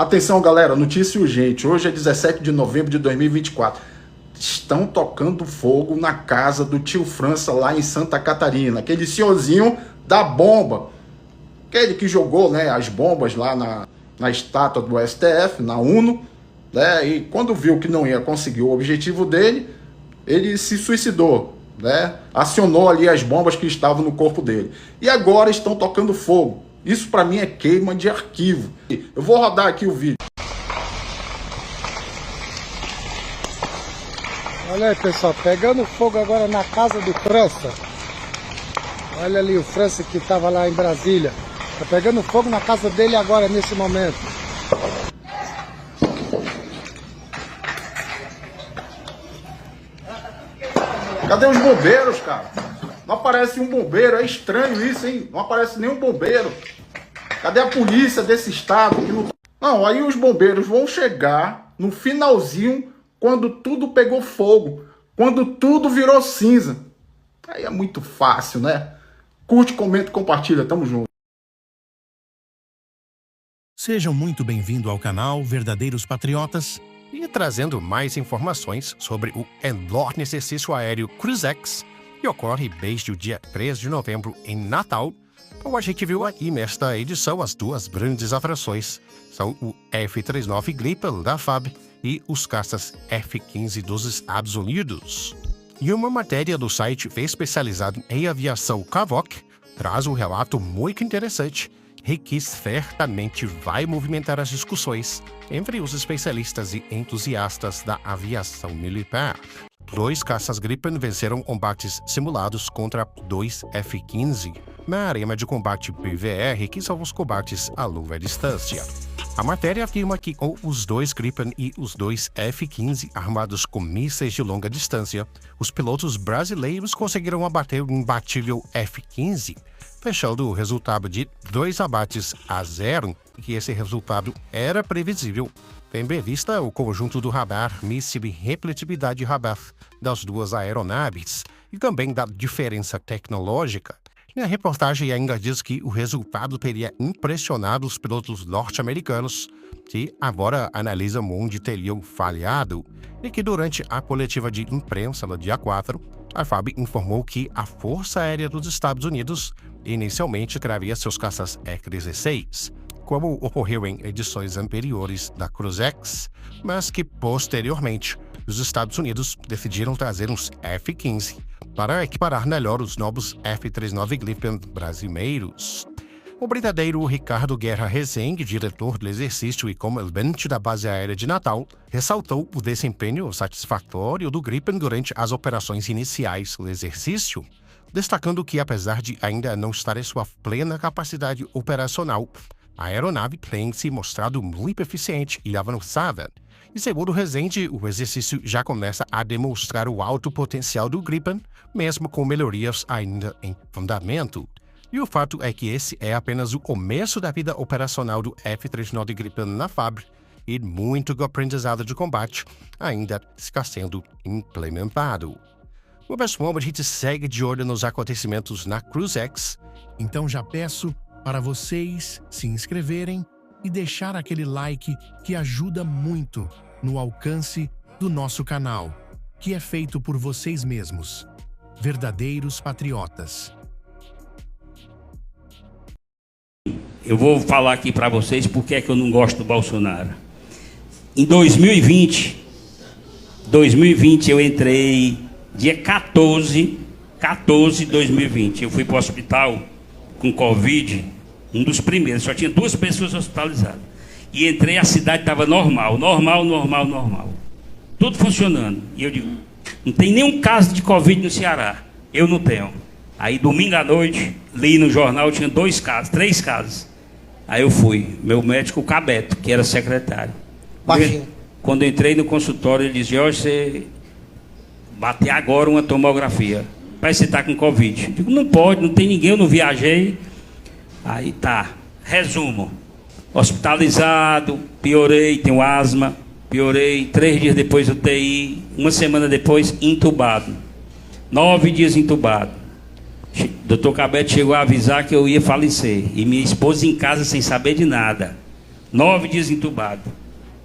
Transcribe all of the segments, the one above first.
Atenção, galera, notícia urgente. Hoje é 17 de novembro de 2024. Estão tocando fogo na casa do tio França lá em Santa Catarina. Aquele senhorzinho da bomba. Aquele que jogou, né, as bombas lá na estátua do STF, na ONU. Né, e quando viu que não ia conseguir o objetivo dele, ele se suicidou. Né, acionou ali as bombas que estavam no corpo dele. E agora estão tocando fogo. Isso para mim é queima de arquivo. Eu vou rodar aqui o vídeo. Olha aí, pessoal, pegando fogo agora na casa do França. Olha ali o França que estava lá em Brasília. Tá pegando fogo na casa dele agora, nesse momento. Cadê os bombeiros, cara? Não aparece um bombeiro, é estranho isso, hein? Não aparece nenhum bombeiro. Cadê a polícia desse estado? Não, aí os bombeiros vão chegar no finalzinho, quando tudo pegou fogo, quando tudo virou cinza. Aí é muito fácil, né? Curte, comenta e compartilha, tamo junto. Sejam muito bem-vindos ao canal Verdadeiros Patriotas e trazendo mais informações sobre o enorme exercício aéreo Cruzex, que ocorre desde o dia 3 de novembro em Natal. Como a gente viu aqui nesta edição, as duas grandes atrações são o F-39 Gripen da FAB e os caças F-15 dos Estados Unidos. E uma matéria do site especializado em aviação Kavok traz um relato muito interessante e que certamente vai movimentar as discussões entre os especialistas e entusiastas da aviação militar. 2 caças Gripen venceram combates simulados contra 2 F-15 na Arena de Combate PVR, que são os combates a longa distância. A matéria afirma que com os 2 Gripen e os 2 F-15 armados com mísseis de longa distância, os pilotos brasileiros conseguiram abater o imbatível F-15, fechando o resultado de 2-0, e que esse resultado era previsível, tendo em vista o conjunto do radar, míssil e repetibilidade radar das duas aeronaves, e também da diferença tecnológica. E a reportagem ainda diz que o resultado teria impressionado os pilotos norte-americanos, que agora analisam onde teriam falhado, e que durante a coletiva de imprensa no dia 4, a FAB informou que a Força Aérea dos Estados Unidos inicialmente criaria seus caças F-16, como ocorreu em edições anteriores da Cruzex, mas que posteriormente os Estados Unidos decidiram trazer uns F-15 para equiparar melhor os novos F-39 Gripen brasileiros. O brigadeiro Ricardo Guerra Rezende, diretor do exercício e comandante da base aérea de Natal, ressaltou o desempenho satisfatório do Gripen durante as operações iniciais do exercício, destacando que, apesar de ainda não estar em sua plena capacidade operacional, a aeronave tem se mostrado muito eficiente e avançada. E segundo Rezende, o exercício já começa a demonstrar o alto potencial do Gripen, mesmo com melhorias ainda em fundamento. E o fato é que esse é apenas o começo da vida operacional do F-39 Gripen na FAB, e muito do aprendizado de combate ainda está sendo implementado. O pessoal, a gente segue de olho nos acontecimentos na Cruzex. Então já peço para vocês se inscreverem e deixar aquele like que ajuda muito no alcance do nosso canal, que é feito por vocês mesmos, verdadeiros patriotas. Eu vou falar aqui para vocês porque é que eu não gosto do Bolsonaro. Em 2020 eu entrei dia 14 de 2020. Eu fui para o hospital com Covid, um dos primeiros, só tinha 2 pessoas hospitalizadas. E entrei, a cidade estava normal. Tudo funcionando. E eu digo, não tem nenhum caso de Covid no Ceará. Eu não tenho. Aí domingo à noite, li no jornal, tinha 2 casos, 3 casos. Aí eu fui, meu médico, o Cabeto, que era secretário. Quando eu entrei no consultório, ele disse, Jorge, você bater agora uma tomografia. Parece que você está com Covid. Eu digo, não pode, não tem ninguém, eu não viajei. Aí tá, resumo. Hospitalizado, piorei, tenho asma, piorei, 3 dias depois UTI, 1 semana depois entubado. 9 dias entubado. Dr. Cabeto chegou a avisar que eu ia falecer. E minha esposa em casa sem saber de nada. 9 dias entubado.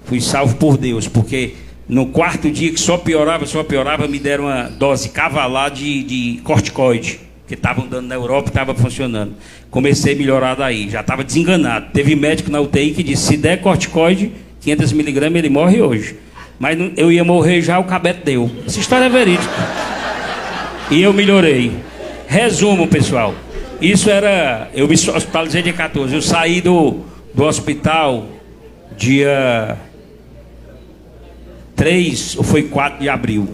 Fui salvo por Deus, porque no quarto dia que só piorava, me deram uma dose cavalar de corticoide, que estavam dando na Europa e estava funcionando. Comecei a melhorar daí, já estava desenganado. Teve médico na UTI que disse, se der corticoide, 500 miligramas, ele morre hoje. Mas eu ia morrer já, o cabeto deu. Essa história é verídica. E eu melhorei. Resumo, pessoal. Isso era... Eu me hospitalizei dia 14. Eu saí do hospital dia 3 ou foi 4 de abril.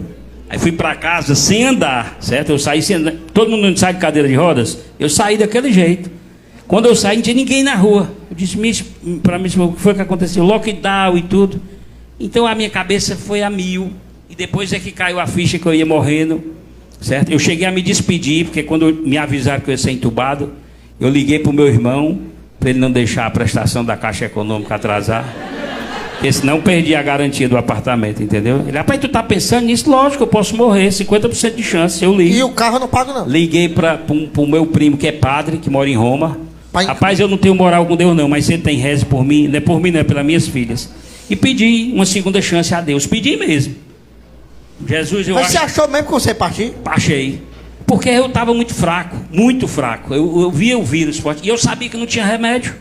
Aí fui para casa sem andar, certo? Eu saí sem andar. Todo mundo sai de cadeira de rodas. Eu saí daquele jeito. Quando eu saí, não tinha ninguém na rua. Eu disse para mim, o que foi que aconteceu? Lockdown e tudo. Então a minha cabeça foi a 1000. E depois é que caiu a ficha que eu ia morrendo, certo? Eu cheguei a me despedir, porque quando me avisaram que eu ia ser entubado, eu liguei para o meu irmão, para ele não deixar a prestação da Caixa Econômica atrasar. Porque senão eu perdi a garantia do apartamento, entendeu? Ele, rapaz, tu tá pensando nisso? Lógico, eu posso morrer, 50% de chance, eu ligo. E o carro eu não pago, não? Liguei para o meu primo, que é padre, que mora em Roma. Pai... Rapaz, eu não tenho moral com Deus, não, mas se ele tem reze por mim, não é por mim, não, é pelas minhas filhas. E pedi uma segunda chance a Deus, pedi mesmo. Jesus, Mas você achou mesmo que você ia partir? Achei. Porque eu estava muito fraco, muito fraco. Eu via o vírus forte, e eu sabia que não tinha remédio.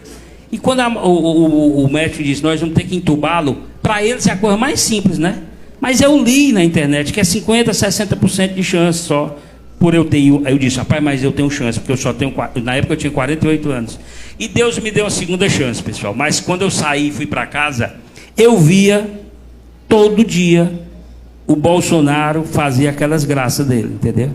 E quando o médico disse, nós vamos ter que entubá-lo, para eles é a coisa mais simples, né? Mas eu li na internet que é 50%, 60% de chance só, por eu ter. Eu disse, rapaz, mas eu tenho chance, porque eu só tenho, na época eu tinha 48 anos. E Deus me deu uma segunda chance, pessoal. Mas quando eu saí e fui para casa, eu via todo dia o Bolsonaro fazer aquelas graças dele, entendeu?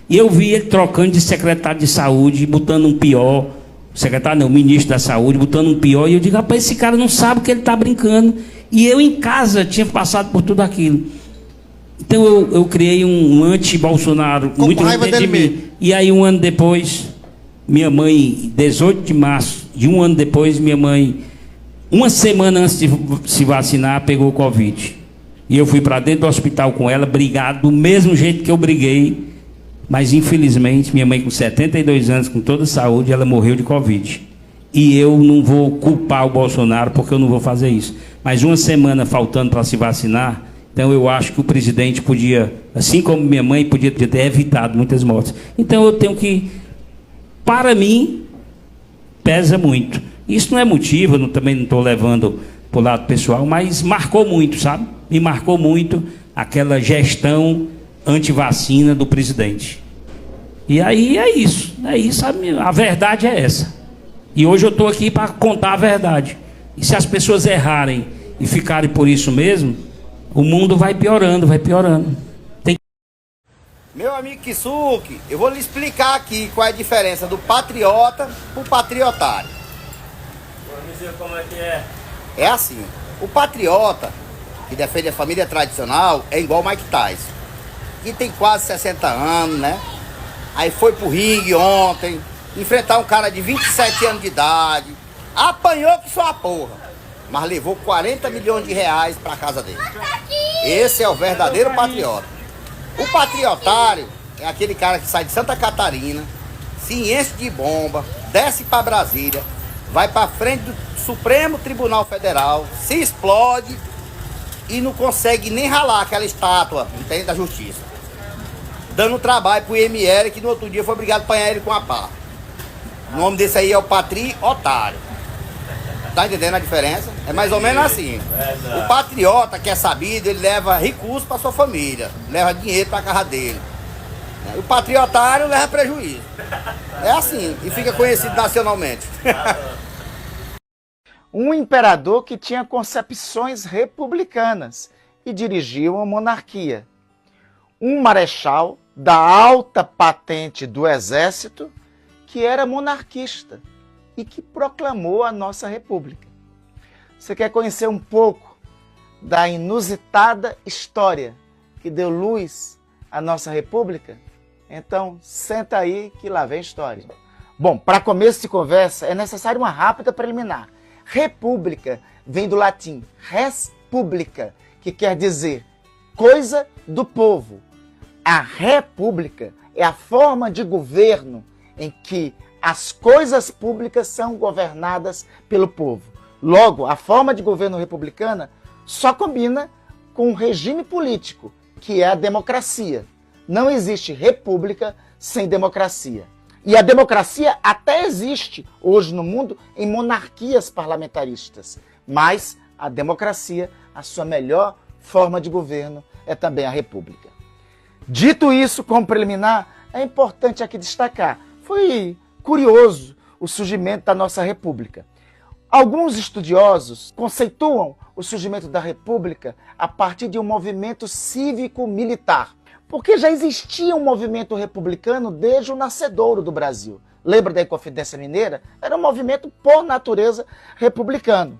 E eu vi ele trocando de secretário de saúde, botando um pior. Secretário não, ministro da saúde, botando um pior, e eu digo, rapaz, esse cara não sabe que ele está brincando. E eu em casa tinha passado por tudo aquilo. Então eu criei um anti-Bolsonaro muito raiva dentro de mim. E aí um ano depois, minha mãe, 18 de março, de um ano depois, minha mãe, uma semana antes de se vacinar, pegou o Covid. E eu fui para dentro do hospital com ela, brigado, do mesmo jeito que eu briguei. Mas infelizmente, minha mãe com 72 anos, com toda a saúde, ela morreu de Covid. E eu não vou culpar o Bolsonaro, porque eu não vou fazer isso. Mas uma semana faltando para se vacinar, então eu acho que o presidente podia, assim como minha mãe, podia ter evitado muitas mortes. Então eu tenho que, para mim, pesa muito. Isso não é motivo, eu também não estou levando para o lado pessoal, mas marcou muito, sabe? Me marcou muito aquela gestão antivacina do presidente. E aí é isso, a verdade é essa. E hoje eu estou aqui para contar a verdade. E se as pessoas errarem e ficarem por isso mesmo, o mundo vai piorando, vai piorando. Meu amigo Kisuke, eu vou lhe explicar aqui qual é a diferença do patriota pro patriotário. Vamos dizer como é que é. É assim, o patriota, que defende a família tradicional, é igual o Mike Tyson, que tem quase 60 anos, né? Aí foi pro ringue ontem, enfrentar um cara de 27 anos de idade, apanhou que só a porra, mas levou 40 milhões de reais pra casa dele. Esse é o verdadeiro patriota. O patriotário é aquele cara que sai de Santa Catarina, se enche de bomba, desce pra Brasília, vai pra frente do Supremo Tribunal Federal, se explode e não consegue nem ralar aquela estátua, entende, da justiça. Dando trabalho pro IML, que no outro dia foi obrigado a apanhar ele com a pá. O nome desse aí é o patriotário. Tá entendendo a diferença? É mais ou menos assim. O patriota, que é sabido, ele leva recursos para sua família, leva dinheiro para a casa dele. O patriotário leva prejuízo. É assim, e fica conhecido nacionalmente. Um imperador que tinha concepções republicanas e dirigia uma monarquia. Um marechal da alta patente do exército que era monarquista e que proclamou a nossa república. Você quer conhecer um pouco da inusitada história que deu luz à nossa república? Então, senta aí que lá vem história. Bom, para começo de conversa, é necessário uma rápida preliminar. República vem do latim res publica, que quer dizer coisa do povo. A república é a forma de governo em que as coisas públicas são governadas pelo povo. Logo, a forma de governo republicana só combina com um regime político, que é a democracia. Não existe república sem democracia. E a democracia até existe hoje no mundo em monarquias parlamentaristas. Mas a democracia, a sua melhor forma de governo, é também a república. Dito isso, como preliminar, é importante aqui destacar. Foi curioso o surgimento da nossa república. Alguns estudiosos conceituam o surgimento da república a partir de um movimento cívico-militar. Porque já existia um movimento republicano desde o nascedouro do Brasil. Lembra da Inconfidência Mineira? Era um movimento por natureza republicano.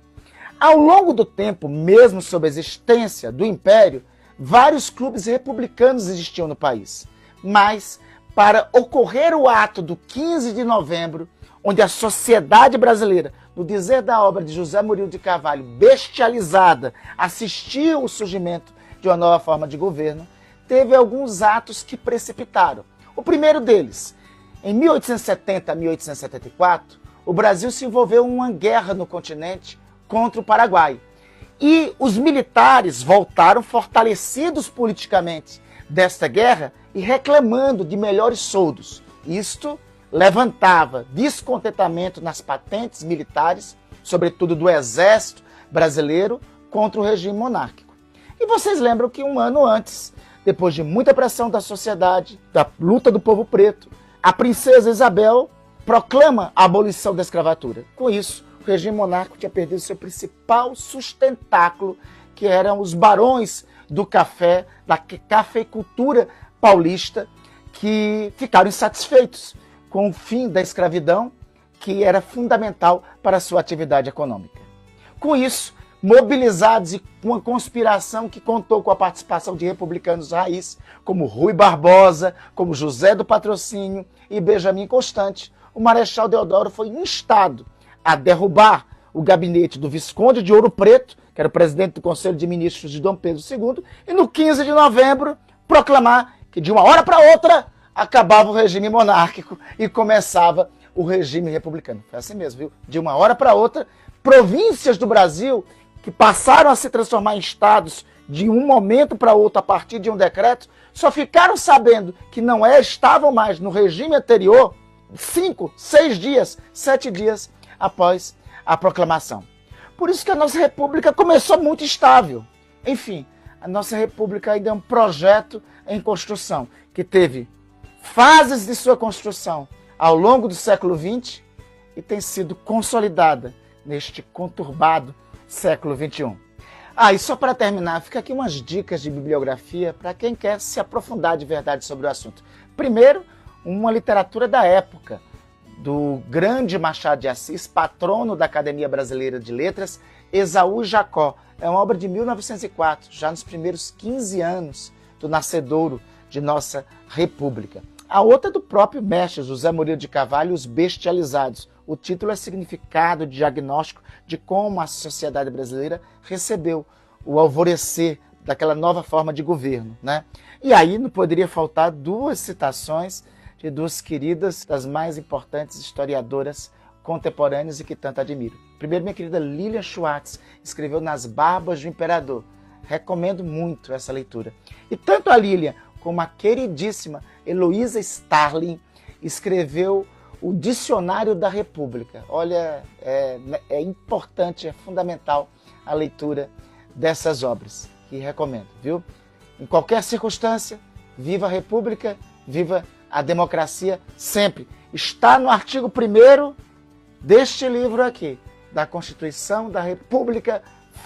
Ao longo do tempo, mesmo sob a existência do Império, vários clubes republicanos existiam no país. Mas, para ocorrer o ato do 15 de novembro, onde a sociedade brasileira, no dizer da obra de José Murilo de Carvalho, bestializada, assistiu o surgimento de uma nova forma de governo, teve alguns atos que precipitaram. O primeiro deles, em 1870 a 1874, o Brasil se envolveu em uma guerra no continente contra o Paraguai. E os militares voltaram fortalecidos politicamente desta guerra e reclamando de melhores soldos. Isto levantava descontentamento nas patentes militares, sobretudo do exército brasileiro, contra o regime monárquico. E vocês lembram que um ano antes, depois de muita pressão da sociedade, da luta do povo preto, a princesa Isabel proclama a abolição da escravatura. Com isso, o regime monárquico tinha perdido seu principal sustentáculo, que eram os barões do café, da cafeicultura paulista, que ficaram insatisfeitos com o fim da escravidão, que era fundamental para a sua atividade econômica. Com isso, mobilizados e com uma conspiração que contou com a participação de republicanos raiz, como Rui Barbosa, como José do Patrocínio e Benjamin Constant, o Marechal Deodoro foi instado a derrubar o gabinete do Visconde de Ouro Preto, que era o presidente do Conselho de Ministros de Dom Pedro II, e no 15 de novembro proclamar que de uma hora para outra acabava o regime monárquico e começava o regime republicano. Foi assim mesmo, viu? De uma hora para outra, províncias do Brasil que passaram a se transformar em estados de um momento para outro a partir de um decreto, só ficaram sabendo que não estavam mais no regime anterior 5, 6 dias, 7 dias após a proclamação. Por isso que a nossa república começou muito estável. Enfim, a nossa república ainda é um projeto em construção, que teve fases de sua construção ao longo do século XX e tem sido consolidada neste conturbado século XXI. E só para terminar, fica aqui umas dicas de bibliografia para quem quer se aprofundar de verdade sobre o assunto. Primeiro, uma literatura da época, do grande Machado de Assis, patrono da Academia Brasileira de Letras, Esaú e Jacó. É uma obra de 1904, já nos primeiros 15 anos do nascedouro de nossa república. A outra é do próprio mestre José Murilo de Carvalho, Os Bestializados. O título é significado de diagnóstico de como a sociedade brasileira recebeu o alvorecer daquela nova forma de governo, né? E aí não poderia faltar duas citações de duas queridas, das mais importantes historiadoras contemporâneas e que tanto admiro. Primeiro, minha querida Lilian Schwartz, escreveu Nas Barbas do Imperador. Recomendo muito essa leitura. E tanto a Lilian como a queridíssima Heloísa Starling escreveu o Dicionário da República. Olha, é importante, é fundamental a leitura dessas obras, que recomendo, viu? Em qualquer circunstância, viva a República, viva a democracia sempre. Está no artigo 1º deste livro aqui, da Constituição da República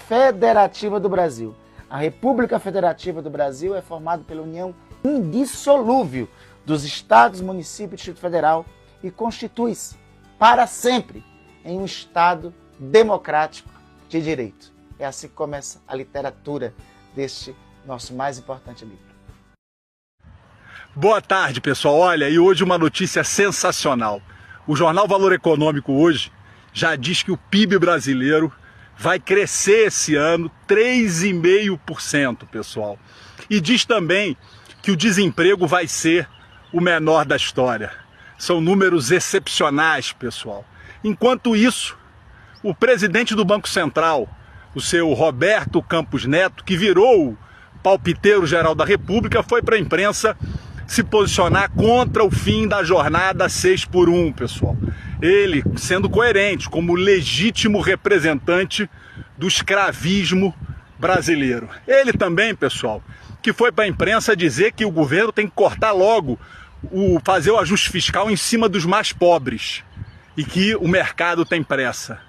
Federativa do Brasil. A República Federativa do Brasil é formada pela união indissolúvel dos Estados, municípios e Distrito Federal e constitui-se para sempre em um Estado democrático de direito. É assim que começa a literatura deste nosso mais importante livro. Boa tarde, pessoal. Olha, e hoje uma notícia sensacional. O jornal Valor Econômico hoje já diz que o PIB brasileiro vai crescer esse ano 3,5%, pessoal. E diz também que o desemprego vai ser o menor da história. São números excepcionais, pessoal. Enquanto isso, O presidente do Banco Central, o seu Roberto Campos Neto, que virou o palpiteiro-geral da República, foi para a imprensa se posicionar contra o fim da jornada 6x1, pessoal. Ele sendo coerente como legítimo representante do escravismo brasileiro. Ele também, pessoal, que foi para a imprensa dizer que o governo tem que cortar logo, fazer o ajuste fiscal em cima dos mais pobres e que o mercado tem pressa.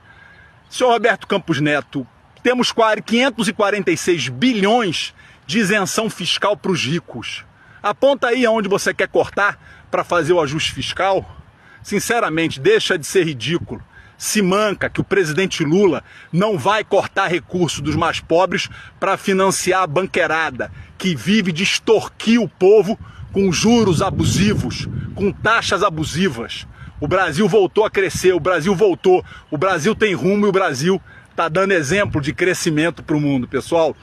Senhor Roberto Campos Neto, temos 546 bilhões de isenção fiscal para os ricos. Aponta aí aonde você quer cortar para fazer o ajuste fiscal. Sinceramente, deixa de ser ridículo. Se manca que o presidente Lula não vai cortar recursos dos mais pobres para financiar a banqueirada, que vive de extorquir o povo com juros abusivos, com taxas abusivas. O Brasil voltou a crescer, o Brasil voltou, o Brasil tem rumo e o Brasil está dando exemplo de crescimento para o mundo, pessoal.